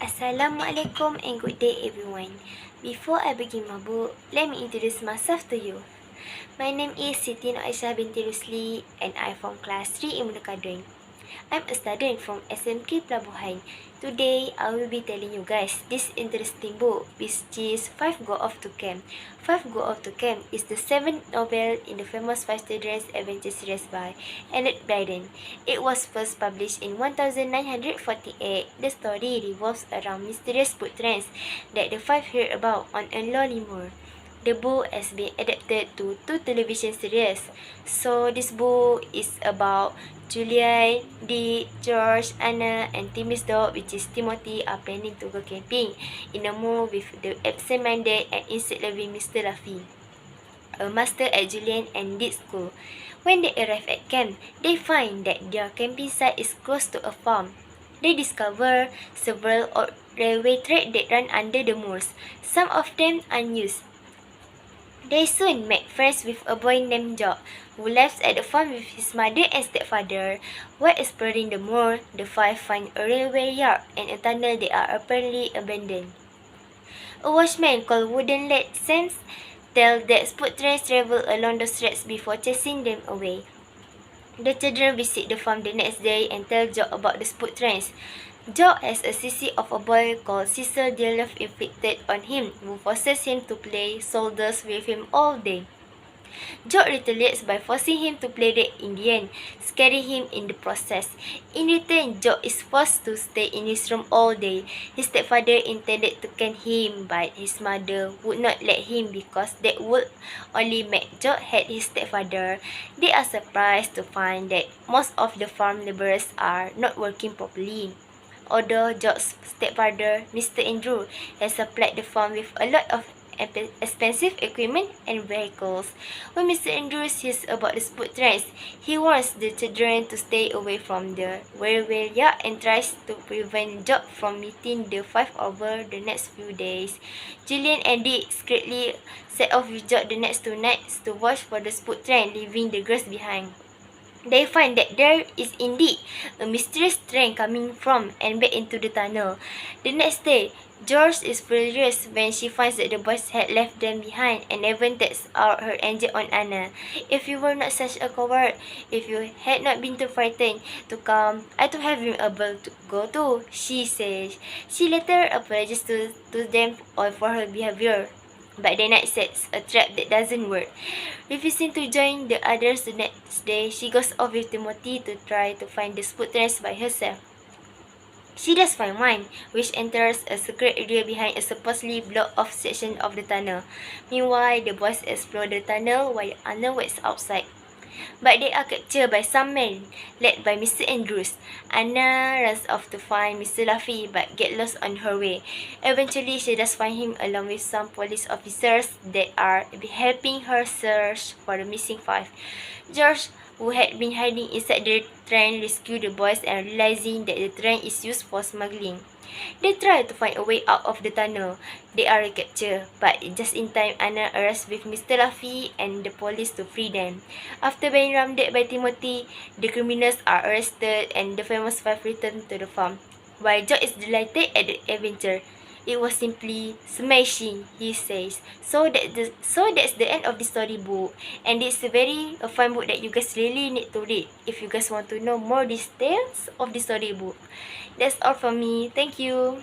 Assalamualaikum and good day everyone. Before I begin my book, let me introduce myself to you. My name is Siti Aisyah binti Rusli and I'm from class 3 in Mundakadring. I'm a student from SMK Pelabuhan. Today, I will be telling you guys this interesting book which is 5 Go Off to Camp. 5 Go Off to Camp is the 7th novel in the famous 5 Children's Adventure series by Annette Blyden. It was first published in 1948. The story revolves around mysterious footprints that the 5 hear about on a lonely moor. The book has been adapted to 2 television series. So this book is about Julian, Dick, George, Anna, and Timmy's dog, which is Timothy, are planning to go camping in a moor with the absent-minded and insect-loving Mr. Luffy, a master at Julian and Dick's school. When they arrive at camp, they find that their camping site is close to a farm. They discover several old railway tracks that run under the moors, some of them unused. They soon make friends with a boy named Jock, who lives at the farm with his mother and stepfather. While exploring the moor, the 5 find a railway yard and a tunnel that are apparently abandoned. A watchman called Wooden Leg Sam tells that footprints travel along those tracks before chasing them away. The children visit the farm the next day and tell Jock about the footprints. Jock has a sissy of a boy called Cecil Dearlove inflicted on him, who forces him to play soldiers with him all day. Jock retaliates by forcing him to play the Indian, scaring him in the process. In return, Jock is forced to stay in his room all day. His stepfather intended to can him, but his mother would not let him because that would only make Jock hate his stepfather. They are surprised to find that most of the farm laborers are not working properly. Although Jock's stepfather, Mr. Andrew, has supplied the farm with a lot of expensive equipment and vehicles. When Mr. Andrew hears about the footprints, he wants the children to stay away from the railway yard and tries to prevent Jock from meeting the 5 over the next few days. Julian and Dick secretly set off with Jock the next 2 nights to watch for the footprints, leaving the girls behind. They find that there is indeed a mysterious train coming from and back into the tunnel. The next day, George is furious when she finds that the boys had left them behind and even takes out her anger on Anna. "If you were not such a coward, if you had not been too frightened to come, I would have been able to go too," she says. She later apologizes to them all for her behavior. But the night sets a trap that doesn't work. Refusing to join the others the next day, she goes off with Timothy to try to find the footprints by herself. She does find one, which enters a secret area behind a supposedly blocked-off section of the tunnel. Meanwhile, the boys explore the tunnel while Anna waits outside. But they are captured by some men, led by Mr. Andrews. Anna runs off to find Mr. Luffy but gets lost on her way. Eventually, she does find him along with some police officers that are helping her search for the missing 5. George, who had been hiding inside the train, rescues the boys and realizing that the train is used for smuggling. They try to find a way out of the tunnel. They are recaptured, but just in time Anna arrives with Mr. Luffy and the police to free them. After being rammed by Timothy, the criminals are arrested and the famous 5 return to the farm. While Jock is delighted at the adventure, "It was simply smashing," he says. So that's the end of the storybook, and it's a fun book that you guys really need to read if you guys want to know more details of the storybook. That's all from me. Thank you.